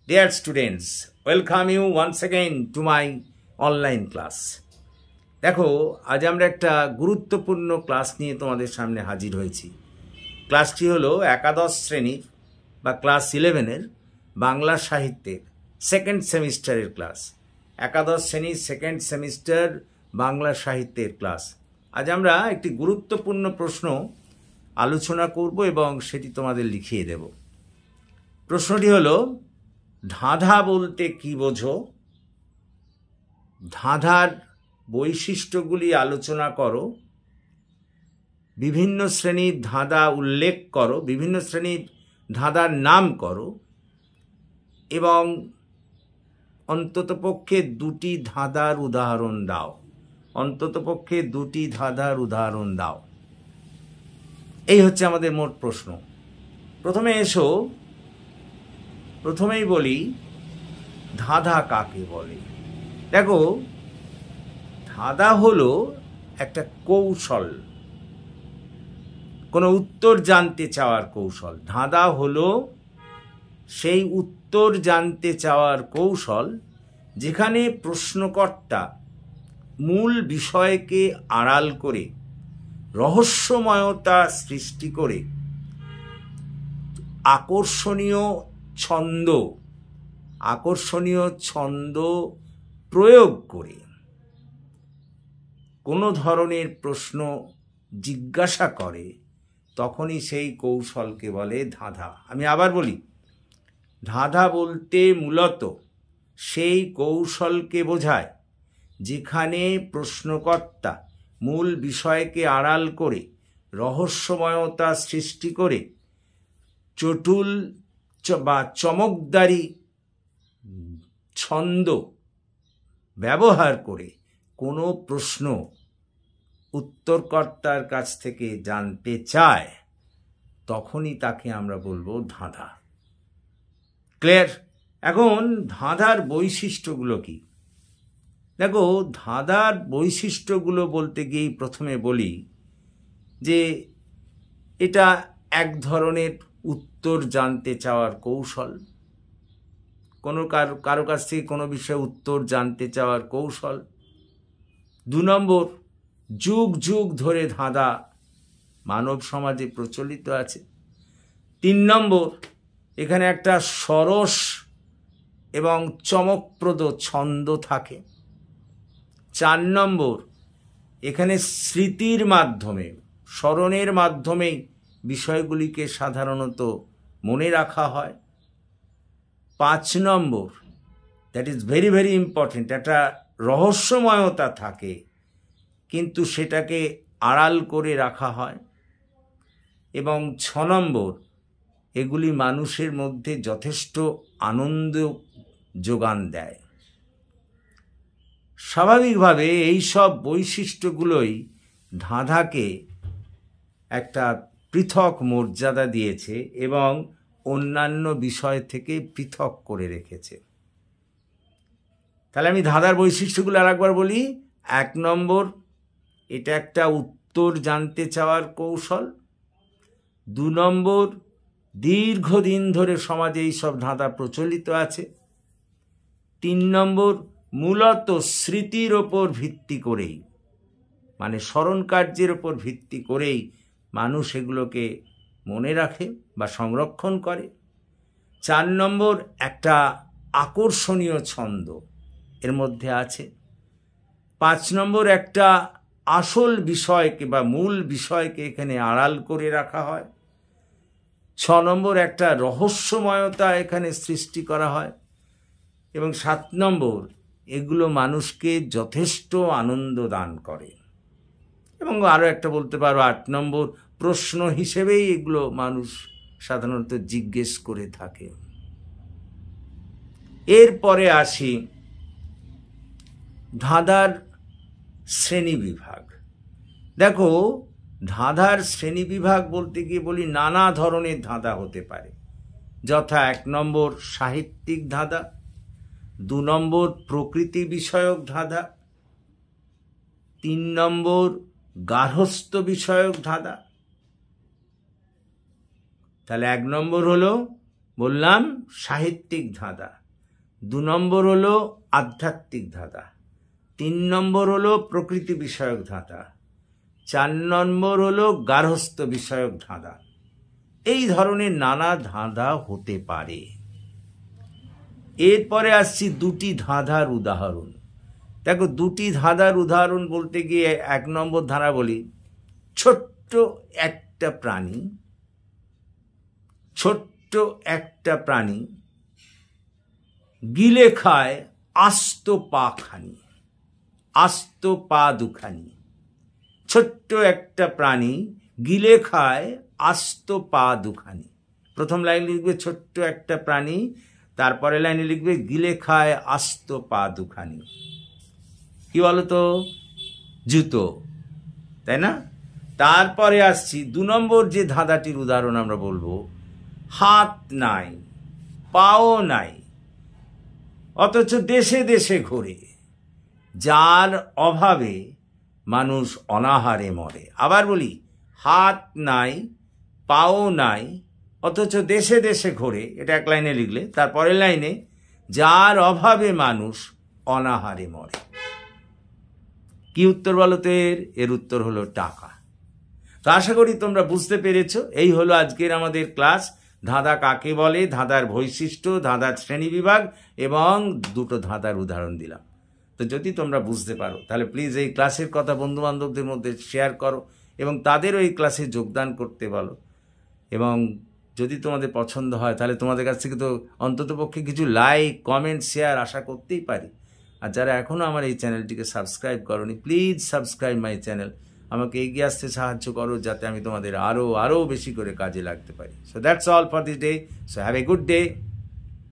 Dear students, welcome you once again to my online class. দেখো আজ আমরা একটা গুরুত্বপূর্ণ ক্লাস নিয়ে তোমাদের সামনে হাজির হয়েছি। ক্লাসটি হলো একাদশ শ্রেণীর বা ক্লাস 11-এর বাংলা সাহিত্যের সেকেন্ড সেমিস্টারের ক্লাস। একাদশ শ্রেণীর সেকেন্ড সেমিস্টার বাংলা সাহিত্যের ক্লাস। আজ আমরা একটি গুরুত্বপূর্ণ প্রশ্ন আলোচনা করব এবং সেটি তোমাদের লিখিয়ে দেব। প্রশ্নটি হলো, ধাঁধা বলতে কি বোঝো? ধাঁধার বৈশিষ্ট্যগুলি আলোচনা করো, বিভিন্ন শ্রেণীর ধাঁধা উল্লেখ করো, বিভিন্ন শ্রেণীর ধাঁধার নাম করো এবং অন্ততপক্ষে দুটি ধাঁধার উদাহরণ দাও। অন্ততপক্ষে দুটি ধাঁধার উদাহরণ দাও। এই হচ্ছে আমাদের মোট প্রশ্ন। প্রথমেই বলি ধাঁধা কাকে বলে। দেখো, ধাঁধা হলো একটা কৌশল, কোনো উত্তর জানতে চাওয়ার কৌশল। ধাঁধা হলো সেই উত্তর জানতে চাওয়ার কৌশল যেখানে প্রশ্নকর্তা মূল বিষয়কে আড়াল করে রহস্যময়তা সৃষ্টি করে আকর্ষণীয় ছন্দ প্রয়োগ করে কোনো ধরনের প্রশ্ন জিজ্ঞাসা করে, তখনই সেই কৌশলকে বলে ধাঁধা। আমি আবার বলি, ধাঁধা বলতে মূলত সেই কৌশলকে বোঝায় যেখানে প্রশ্নকর্তা মূল বিষয়কে আড়াল করে রহস্যময়তা সৃষ্টি করে চটুল বা চমকদারি ছন্দ ব্যবহার করে কোনো প্রশ্ন উত্তরকর্তার কাছ থেকে জানতে চায়, তখনই তাকে আমরা বলবো ধাঁধা। ক্লিয়ার? এখন ধাঁধার বৈশিষ্ট্যগুলো কি? দেখো, ধাঁধার বৈশিষ্ট্যগুলো বলতে গিয়েই প্রথমে বলি যে এটা এক ধরনের উত্তর জানতে চাওয়ার কৌশল। কারো কাছ থেকে কোনো বিষয়ে উত্তর জানতে চাওয়ার কৌশল। 2 নম্বর, যুগ যুগ ধরে ধাঁধা মানব সমাজে প্রচলিত আছে। 3 নম্বর, এখানে একটা সরস এবং চমকপ্রদ ছন্দ থাকে। 4 নম্বর, এখানে স্মৃতির মাধ্যমে, স্মরণের মাধ্যমেই বিষয়গুলিকে সাধারণত মনে রাখা হয়। 5 নম্বর, that is very very important, একটা রহস্যময়তা থাকে কিন্তু সেটাকে আড়াল করে রাখা হয়। এবং 6 নম্বর, এগুলি মানুষের মধ্যে যথেষ্ট আনন্দ যোগান দেয়। স্বাভাবিকভাবে এই সব বৈশিষ্ট্যগুলোই ধাঁধাকে একটা পৃথক মর্যাদা দিয়েছে এবং অন্যান্য বিষয় থেকে পৃথক করে রেখেছে। তাহলে আমি ধাঁধার বৈশিষ্ট্যগুলো আরেকবার বলি। 1 নম্বর, এটা একটা উত্তর জানতে চাওয়ার কৌশল। 2 নম্বর, দীর্ঘদিন ধরে সমাজে এইসব ধাঁধা প্রচলিত আছে। 3 নম্বর, মূলত স্মৃতির ওপর ভিত্তি করেই, মানে স্মরণ কার্যের ওপর ভিত্তি করেই মানুষ এগুলোকে মনে রাখে বা সংরক্ষণ করে। 4 নম্বর, একটা আকর্ষণীয় ছন্দ এর মধ্যে আছে। 5 নম্বর, একটা আসল বিষয়কে বা মূল বিষয়কে এখানে আড়াল করে রাখা হয়। 6 নম্বর, একটা রহস্যময়তা এখানে সৃষ্টি করা হয়। এবং 7 নম্বর, এগুলো মানুষকে যথেষ্ট আনন্দ দান করে। এবং আরও একটা বলতে পারো 8 নম্বর, প্রশ্ন হিসেবেই এগুলো মানুষ সাধারণত জিজ্ঞেস করে থাকে। এরপরে আসি ধাঁধার শ্রেণীবিভাগ। দেখো, ধাঁধার শ্রেণীবিভাগ বলতে গিয়ে বলি নানা ধরনের ধাঁধা হতে পারে, যথা 1 নম্বর সাহিত্যিক ধাঁধা, 2 নম্বর প্রকৃতি বিষয়ক ধাঁধা, 3 নম্বর গার্হস্থ্য বিষয়ক ধাঁধা। তাহলে 1 নম্বর হলো বললাম সাহিত্যিক ধাঁধা, 2 নম্বর হলো আধ্যাত্মিক ধাঁধা, 3 নম্বর হলো প্রকৃতি বিষয়ক ধাঁধা, 4 নম্বর হলো গার্হস্থ্য বিষয়ক ধাঁধা। এই ধরনের নানা ধাঁধা হতে পারে। এরপরে আসছি 2টি ধাঁধার উদাহরণ। দেখো, 2টি ধাঁধার উদাহরণ বলতে গিয়ে 1 নম্বর ধাঁধা বলি, ছোট্ট একটা প্রাণী গিলে খায় আস্ত পা দুখানি। ছোট্ট একটা প্রাণী গিলে খায় আস্ত পা দুখানি। প্রথম লাইন লিখবে ছোট্ট একটা প্রাণী, তারপরে লাইনে লিখবে গিলে খায় আস্ত পা দুখানি। কি বলতো? জুতো, তাই না? তারপরে আসছি 2 নম্বর যে ধাঁধাটির উদাহরণ আমরা বলবো, হাত নাই, পাও নাই, অথচ দেশে দেশে ঘোরে, যার অভাবে মানুষ অনাহারে মরে। আবার বলি, হাত নাই, পাও নাই, অথচ দেশে দেশে ঘোরে, এটা 1 লাইনে লিখলে। তারপরের লাইনে, যার অভাবে মানুষ অনাহারে মরে। কি উত্তর বলো তো? এর উত্তর হলো টাকা। তো আশা করি তোমরা বুঝতে পেরেছ। এই হলো আজকের আমাদের ক্লাস। ধাঁধা কাকে বলে, ধাঁধার বৈশিষ্ট্য, ধাঁধার শ্রেণীবিভাগ এবং 2টো ধাঁধার উদাহরণ দিলাম। তো যদি তোমরা বুঝতে পারো তাহলে প্লিজ এই ক্লাসের কথা বন্ধুবান্ধবদের মধ্যে শেয়ার করো এবং তাদেরও এই ক্লাসে যোগদান করতে বলো। এবং যদি তোমাদের পছন্দ হয় তাহলে তোমাদের কাছ থেকে তো অন্ততপক্ষে কিছু লাইক, কমেন্ট, শেয়ার আশা করতেই পারি। আর যারা এখনও আমার এই চ্যানেলটিকে সাবস্ক্রাইব করোনি, প্লিজ সাবস্ক্রাইব মাই চ্যানেল। আমাকে এগিয়ে আসতে সাহায্য করো যাতে আমি তোমাদের আরও বেশি করে কাজে লাগতে পারি। So that's all for this day. So have a good day.